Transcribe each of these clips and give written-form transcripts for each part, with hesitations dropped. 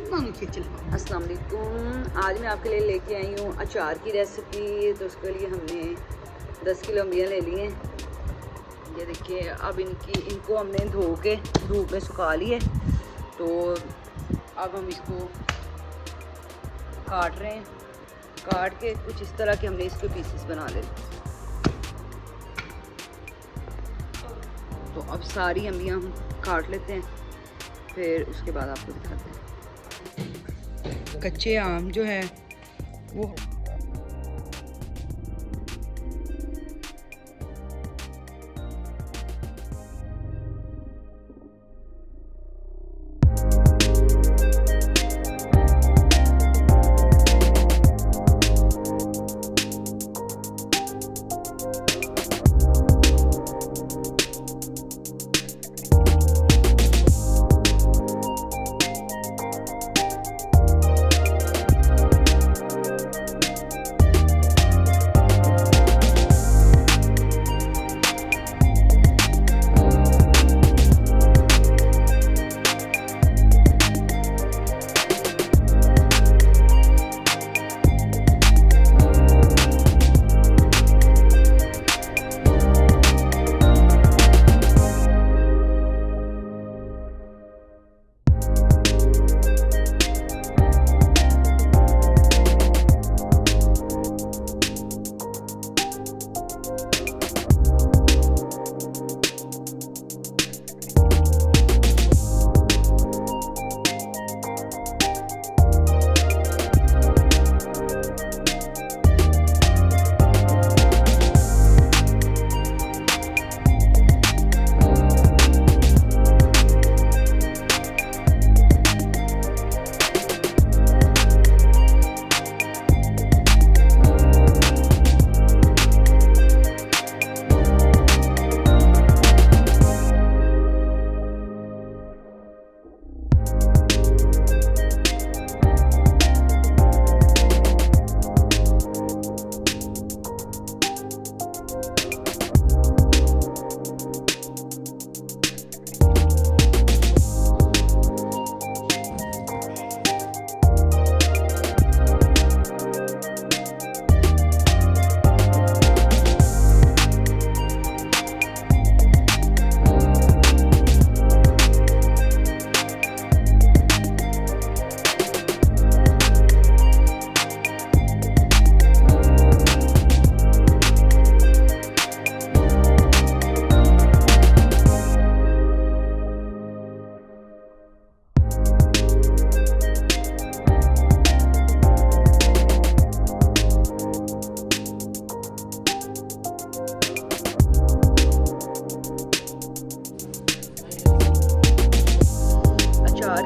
अस्सलाम वालेकुम। आज मैं आपके लिए लेके आई हूँ अचार की रेसिपी। तो उसके लिए हमने 10 किलो अम्बियाँ ले ली हैं। ये देखिए, अब इनको हमने धो के धूप में सुखा लिए। तो अब हम इसको काट रहे हैं। काट के कुछ इस तरह के हमने इसके पीसेस बना ले। तो अब सारी अम्बियाँ हम काट लेते हैं, फिर उसके बाद आपको दिखाते हैं। कच्चे आम जो है वो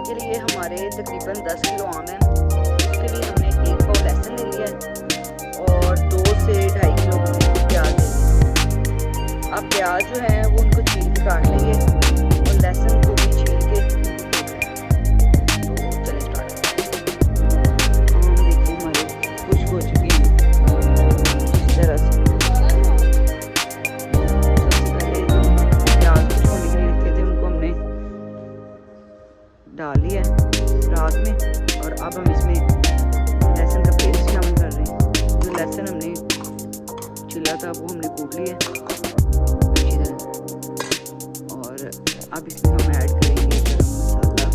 के लिए हमारे तकरीबन 10 किलो आम हैं। उसके लिए हमने 1 पाव लहसुन ले लिया है और 2 से 2.5 किलो प्याज ले लिया। अब प्याज जो है वो उनको छील के काट लेंगे और लहसुन को भी छील के। तो चलिए स्टार्ट। आम देखिए हमारे खुश्क हो चुके हैं इस तरह से। सबसे पहले जो प्याज खुश होने के लिए रखे थे उनको हमने डाल लिया रात में, और अब हम इसमें लहसुन का पेस्ट शामिल कर रहे हैं। जो लहसुन हमने छिला था वो हमने कूट लिया अच्छी तरह। और अब इसमें हम ऐड करेंगे गरम मसाला।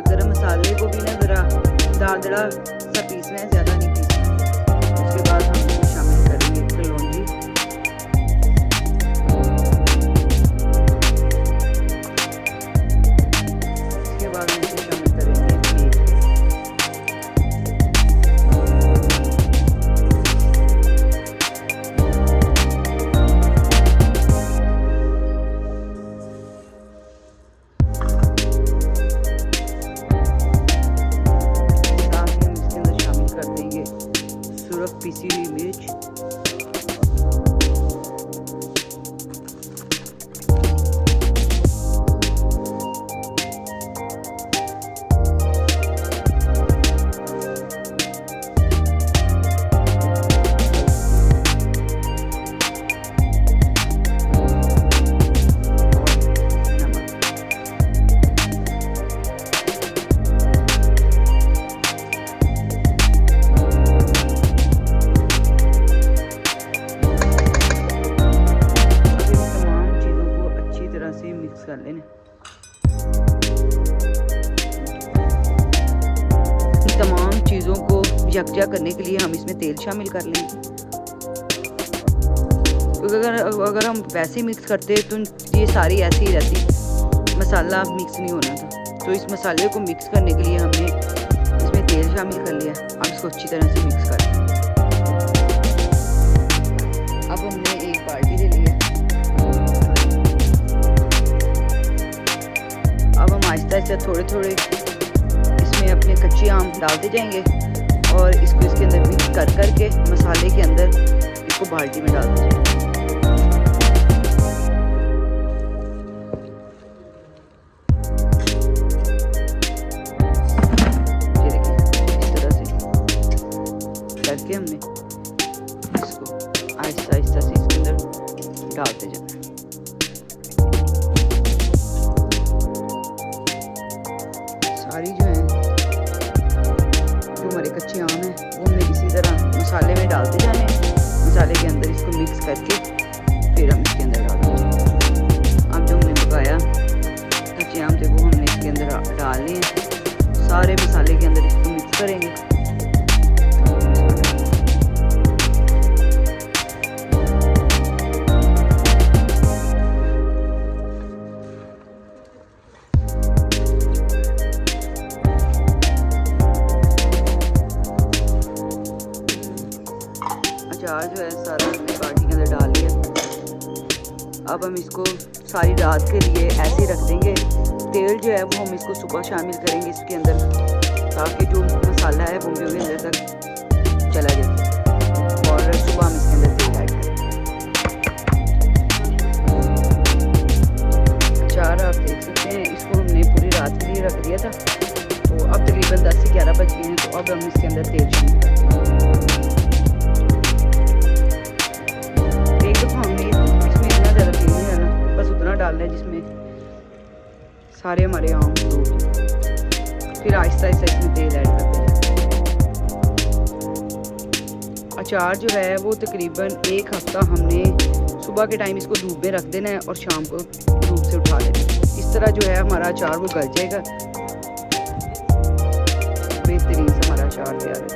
गरम मसाले को भी ना ज़रा दादड़ा सा पीसना है, ज़्यादा नहीं पीसना। उसके बाद हम इसमें शामिल करेंगे कलौंजी। पीसी हुई मिर्च, ऐसे ही मिक्स कर लेना। तमाम चीज़ों को यकजा करने के लिए हम इसमें तेल शामिल कर लेंगे, क्योंकि अगर हम वैसे ही मिक्स करते तो ये सारी ऐसी ही रहती, मसाला मिक्स नहीं होना था। तो इस मसाले को मिक्स करने के लिए हमने इसमें तेल शामिल कर लिया। अब इसको अच्छी तरह से मिक्स कर लें। अब हमने एक बाल्टी ले लिया। अब हम आहिस्ता आहिस्ता थोड़े थोड़े इसमें अपने कच्चे आम डालते जाएंगे और इसको इसके अंदर मिक्स कर करके मसाले के अंदर इसको बाल्टी में डालते जाएंगे। ये देखिए इस तरह से करके हमने इसको आहिस्ता आहिस्ता से इसके अंदर डालते जाना। सारी जो है हमारे कच्चे आम हैं वो हमने इसी तरह मसाले में डालते जाने, मसाले के अंदर इसको मिक्स करके फिर हम इसके अंदर डालते जाएंगे। अब जो हमने पकाया कच्चे आम थे वो हमने इसके अंदर डालने हैं, सारे मसाले के अंदर इसको मिक्स करेंगे। अचार जो है सारा हमने बाल्टी के अंदर डाल लिया। अब हम इसको सारी रात के लिए ऐसे ही रख देंगे। तेल जो है वो हम इसको सुबह शामिल करेंगे इसके अंदर, ताकि जो मसाला है वो भी अंदर तक चला जाए और सुबह हम इसके अंदर तेल ऐड करेंगे। अचार आप देख सकते हैं, इसको हमने पूरी रात के लिए रख दिया था। तो अब तकरीबन 10 से 11 बज गए हैं। तो अब हम इसके अंदर तेल शामिल करेंगे। हमने इसमें इतना ज़्यादा तेल नहीं डालना, बस उतना डालना है जिसमें सारे हमारे आम डूब जाए। फिर आहिस्ता आहिस्ता इसमें तेल ऐड करते हैं। अचार जो है वो तकरीबन 1 हफ्ता हमने सुबह के टाइम इसको धूप में रख देना है और शाम को धूप से उठा लेना है। इस तरह जो है हमारा अचार वो गल जाएगा। बेहतरीन से हमारा अचार तैयार है।